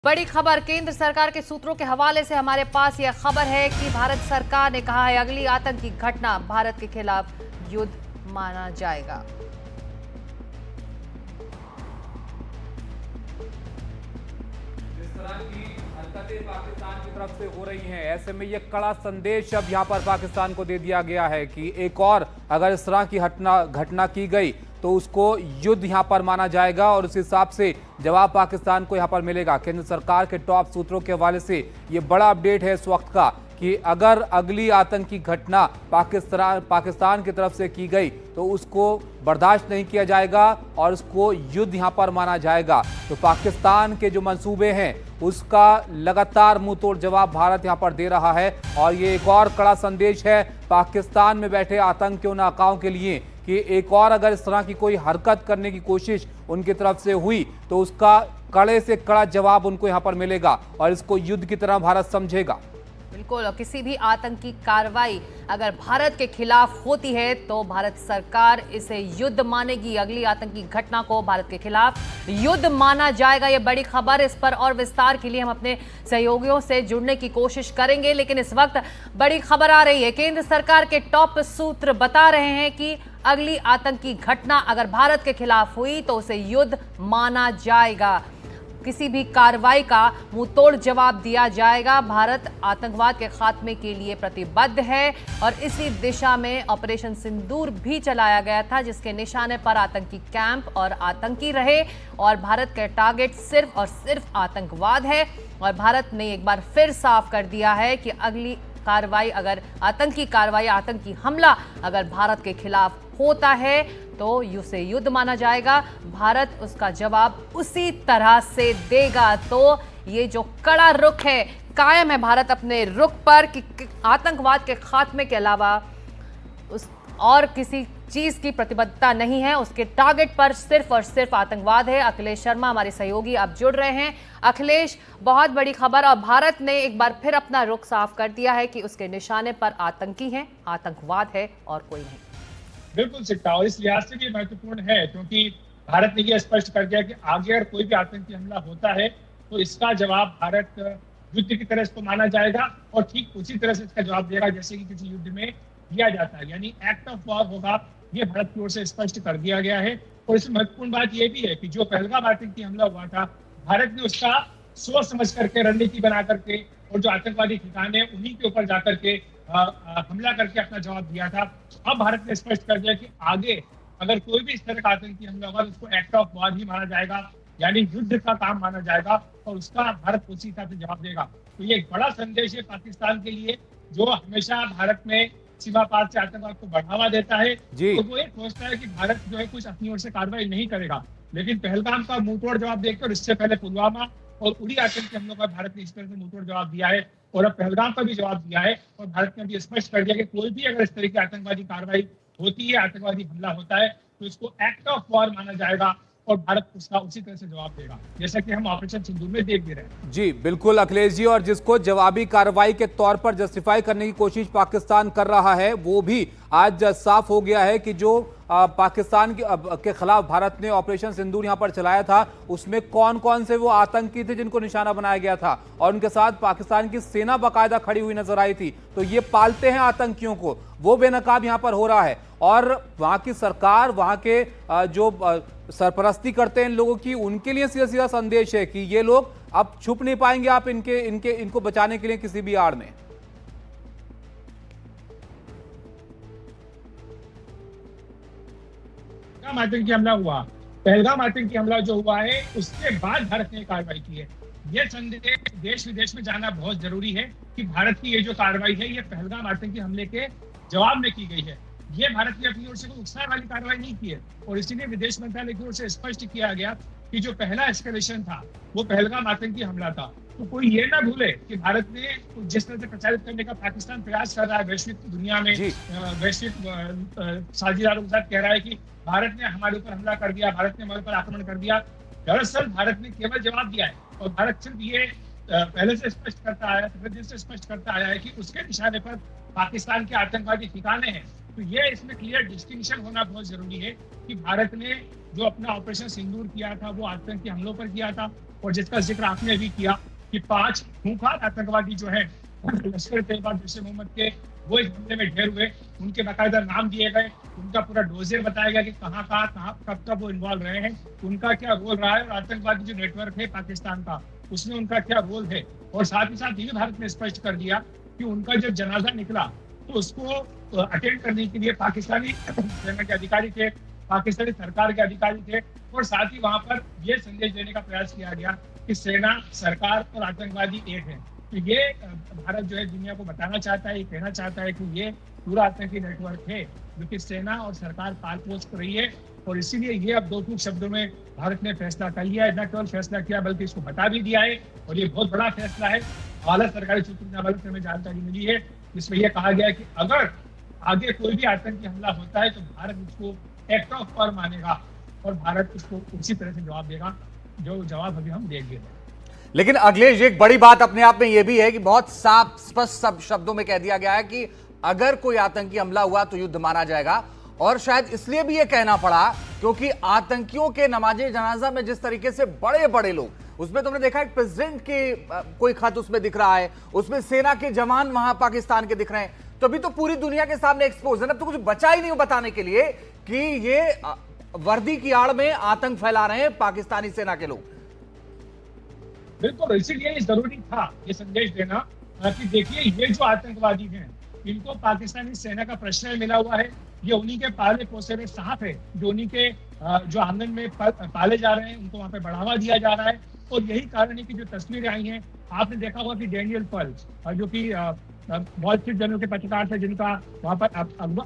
बड़ी खबर केंद्र सरकार के सूत्रों के हवाले से हमारे पास यह खबर है कि भारत सरकार ने कहा है अगली आतंकी घटना भारत के खिलाफ युद्ध माना जाएगा। जिस तरह की हरकतें पाकिस्तान की तरफ से हो रही हैं, ऐसे में यह कड़ा संदेश अब यहां पर पाकिस्तान को दे दिया गया है कि एक और अगर इस तरह की घटना की गई तो उसको युद्ध यहां पर माना जाएगा और उस हिसाब से जवाब पाकिस्तान को यहां पर मिलेगा। केंद्र सरकार के टॉप सूत्रों के हवाले से ये बड़ा अपडेट है इस वक्त का कि अगर अगली आतंकी घटना पाकिस्तान की तरफ से की गई तो उसको बर्दाश्त नहीं किया जाएगा और उसको युद्ध यहां पर माना जाएगा। तो पाकिस्तान के जो मंसूबे हैं उसका लगातार मुंहतोड़ जवाब भारत यहां पर दे रहा है और ये एक और कड़ा संदेश है पाकिस्तान में बैठे आतंकियों नाकाओं के लिए कि एक और अगर इस तरह की कोई हरकत करने की कोशिश उनकी तरफ से हुई तो उसका कड़े से कड़ा जवाब उनको यहां पर मिलेगा और इसको युद्ध की तरह भारत समझेगा। बिल्कुल, और किसी भी आतंकी कार्रवाई अगर भारत के खिलाफ होती है तो भारत सरकार इसे युद्ध मानेगी। अगली आतंकी घटना को भारत के खिलाफ युद्ध माना जाएगा। यह बड़ी खबर, इस पर और विस्तार के लिए हम अपने सहयोगियों से जुड़ने की कोशिश करेंगे, लेकिन इस वक्त बड़ी खबर आ रही है। केंद्र सरकार के टॉप सूत्र बता रहे हैं कि अगली आतंकी घटना अगर भारत के खिलाफ हुई तो उसे युद्ध माना जाएगा। किसी भी कार्रवाई का मुंहतोड़ जवाब दिया जाएगा। भारत आतंकवाद के खात्मे के लिए प्रतिबद्ध है और इसी दिशा में ऑपरेशन सिंदूर भी चलाया गया था, जिसके निशाने पर आतंकी कैंप और आतंकी रहे और भारत का टारगेट सिर्फ और सिर्फ आतंकवाद है। और भारत ने एक बार फिर साफ कर दिया है कि अगली कार्रवाई अगर आतंकी हमला अगर भारत के खिलाफ होता है तो उसे युद्ध माना जाएगा। भारत उसका जवाब उसी तरह से देगा। तो ये जो कड़ा रुख है, कायम है भारत अपने रुख पर कि आतंकवाद के खात्मे के अलावा उस और किसी चीज की प्रतिबद्धता नहीं है। उसके टारगेट पर सिर्फ और सिर्फ आतंकवाद है। अखिलेश शर्मा हमारे सहयोगी अब जुड़ रहे हैं। अखिलेश, बहुत बड़ी खबर और भारत ने एक बार फिर अपना रुख साफ कर दिया है कि उसके निशाने पर आतंकी हैं, आतंकवाद है और कोई नहीं। बिल्कुल सिक्का, और इस लिहाज से भी महत्वपूर्ण है क्योंकि भारत ने यह स्पष्ट कर दिया कि आगे अगर कोई भी आतंकी हमला होता है तो इसका जवाब भारत युद्ध की तरह इसको माना जाएगा और ठीक उसी तरह से इसका जवाब देगा जैसे कि किसी युद्ध में दिया जाता है, यानी एक्ट ऑफ वॉर होगा। ये भारत की ओर से स्पष्ट कर दिया गया है। और इसमें महत्वपूर्ण बात यह भी है कि जो पहलगाम आतंकी हमला हुआ था, भारत ने उसका सोच समझ करके रणनीति बना करके और जो आतंकवादी ठिकाने उन्हीं के ऊपर जाकर के हमला करके अपना जवाब दिया था। अब भारत ने स्पष्ट कर दिया कि आगे अगर कोई भी इस तरह का आतंकी हमला होगा तो उसको एक्ट ऑफ वॉर ही माना जाएगा, यानी युद्ध का काम माना जाएगा और उसका भारत उसी हिसाब से जवाब देगा। तो ये एक बड़ा संदेश है पाकिस्तान के लिए, जो हमेशा भारत में सीमा पार से आतंकवाद को बढ़ावा देता है। तो वो ये सोचता है कि भारत जो है कुछ अपनी ओर से कार्रवाई नहीं करेगा, लेकिन पहलगाम का मुंहतोड़ जवाब देकर और इससे पहले पुलवामा और उड़ी आतंकी हमलों का भारत ने इस तरह से मुंहतोड़ जवाब दिया है और अब पहलगाम का भी जवाब दिया है। और भारत ने भी स्पष्ट कर दिया कि कोई भी अगर इस तरह की आतंकवादी कार्रवाई होती है, आतंकवादी हमला होता है तो इसको एक्ट ऑफ वॉर माना जाएगा और भारत उसका उसी तरह से जवाब देगा, जैसा कि हम ऑपरेशन सिंदूर में देख भी रहे हैं। जी बिल्कुल अखिलेश जी, और जिसको जवाबी कार्रवाई के तौर पर जस्टिफाई करने की कोशिश पाकिस्तान कर रहा है वो भी आज साफ हो गया है कि जो पाकिस्तान के खिलाफ भारत ने ऑपरेशन सिंदूर यहां पर चलाया था उसमें कौन कौन से वो आतंकी थे जिनको निशाना बनाया गया था और उनके साथ पाकिस्तान की सेना बाकायदा खड़ी हुई नजर आई थी। तो ये पालते हैं आतंकियों को, वो बेनकाब यहां पर हो रहा है और वहां की सरकार, वहां के जो सरपरस्ती करते हैं इन लोगों की, उनके लिए सीधा सीधा संदेश है कि ये लोग अब छुप नहीं पाएंगे आप इनको बचाने के लिए किसी भी आड़ में। आतंकी हमला हुआ, पहलगाम आतंकी हमला जो हुआ है उसके बाद भारत ने कार्रवाई की है। यह संदेश देश विदेश में जाना बहुत जरूरी है कि भारत की ये जो कार्रवाई है ये पहलगाम आतंकी हमले के जवाब में की गई है। ये भारत ने अपनी ओर से कोई उकसाने वाली कार्रवाई नहीं की है और इसीलिए विदेश मंत्रालय की ओर से स्पष्ट किया गया कि जो पहला एस्केलेशन था वो पहलगाम आतंकी हमला था। तो कोई ये ना भूले कि भारत ने जिस तरह से प्रचारित करने का पाकिस्तान प्रयास कर रहा है वैश्विक दुनिया में, वैश्विक साझेदारों के साथ कह रहा है कि भारत ने हमारे ऊपर हमला कर दिया, भारत ने हमारे ऊपर आक्रमण कर दिया। दरअसल भारत ने केवल जवाब दिया है और भारत सिर्फ ये पहले से स्पष्ट करता आया, दिन से स्पष्ट करता आया है कि उसके निशाने पर पाकिस्तान के आतंकवादी ठिकाने हैं। तो ये इसमें क्लियर डिस्टिंक्शन होना बहुत जरूरी है कि भारत ने जो अपना ऑपरेशन सिंदूर किया था वो आतंकी हमलों पर किया था और जिसका जिक्र आपने अभी किया कि 5 खूंखार आतंकवादी जो है लश्कर तैयबा जैश ए मोहम्मद के, वो इस हमले में ढेर हुए, उनके बाकायदा नाम दिए गए, उनका पूरा डोजियर बताया गया कि कहाँ कब वो इन्वॉल्व रहे हैं, उनका क्या रोल रहा है, और आतंकवादी जो नेटवर्क है पाकिस्तान का उसमें उनका क्या रोल है। और साथ ही साथ ये भी भारत ने स्पष्ट कर दिया कि उनका जब जनाजा निकला तो उसको अटेंड करने के लिए पाकिस्तानी सेना के अधिकारी थे, पाकिस्तानी सरकार के अधिकारी थे, और साथ ही वहां पर यह संदेश देने का प्रयास किया गया कि सेना, सरकार और आतंकवादी एक है। तो ये भारत जो है दुनिया को बताना चाहता है, ये कहना चाहता है कि ये पूरा आतंकी नेटवर्क है जो कि सेना और सरकार पाल पोस कर रही है। और इसीलिए ये अब 2 टूक शब्दों में भारत ने फैसला कर लिया है, न केवल फैसला किया बल्कि इसको बता भी दिया है, और ये बहुत बड़ा फैसला है। आला सरकारी सूत्रों की अदालत से हमें जानकारी मिली है जिसमें यह कहा गया है कि अगर आगे कोई भी आतंकी हमला होता है तो भारत उसको एक्ट ऑफ वॉर मानेगा और भारत उसको उसी तरह से जवाब देगा, जो जवाब अभी हम देंगे। लेकिन अखिलेश, एक बड़ी बात अपने आप में यह भी है कि बहुत साफ स्पष्ट शब्दों में कह दिया गया है कि अगर कोई आतंकी हमला हुआ तो युद्ध माना जाएगा। और शायद इसलिए भी यह कहना पड़ा क्योंकि आतंकियों के नमाजे जनाजा में जिस तरीके से बड़े बड़े लोग, उसमें तुमने देखा एक प्रेसिडेंट के कोई खत उसमें दिख रहा है, उसमें सेना के जवान वहां पाकिस्तान के दिख रहे हैं, तो अभी तो पूरी दुनिया के सामने एक्सपोज है। अब तो कुछ बचा ही नहीं बताने के लिए कि ये वर्दी की आड़ में आतंक फैला रहे हैं पाकिस्तानी सेना के लोग। बिल्कुल, इसीलिए जरूरी था ये संदेश देना कि देखिए ये जो आतंकवादी हैं इनको पाकिस्तानी सेना का प्रश्रय मिला हुआ है, ये उन्हीं के पाले पोसे हुए सांप है, जो उन्हीं के जो आंगन में पाले जा रहे हैं, उनको वहां पे बढ़ावा दिया जा रहा है। और यही कारण है कि जो तस्वीरें आई हैं, आपने देखा होगा कि डेनियल पर्ल जो कि वॉल स्ट्रीट जर्नल के पत्रकार थे, जिनका वहां पर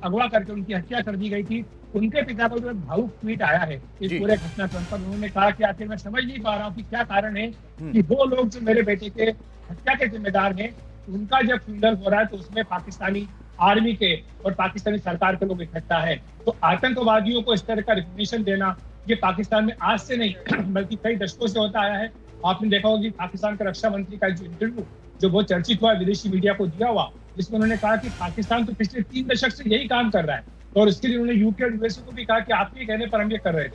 अगवा करके उनकी हत्या कर दी गई थी, उनके पिता का जो भावुक ट्वीट आया है इस पूरे घटनाक्रम पर, उन्होंने कहा कि आखिर मैं समझ नहीं पा रहा हूँ कि क्या कारण है कि वो लोग जो मेरे बेटे के हत्या के जिम्मेदार हैं, उनका जब फ्यूनरल हो रहा है तो उसमें पाकिस्तानी आर्मी के और पाकिस्तानी सरकार के लोग इकट्ठा है। तो आतंकवादियों को इस तरह का रिकॉग्निशन देना ये पाकिस्तान में आज से नहीं बल्कि कई दशकों से होता आया है। आपने देखा होगा कि पाकिस्तान के रक्षा मंत्री का जो इंटरव्यू जो बहुत चर्चित हुआ विदेशी मीडिया को दिया हुआ, जिसमें उन्होंने कहा कि पाकिस्तान तो पिछले 3 दशक से यही काम कर रहा है, और इसके लिए उन्होंने यूके और यूएसए को भी कहा कि आपके कहने पर हम ये कर रहे थे।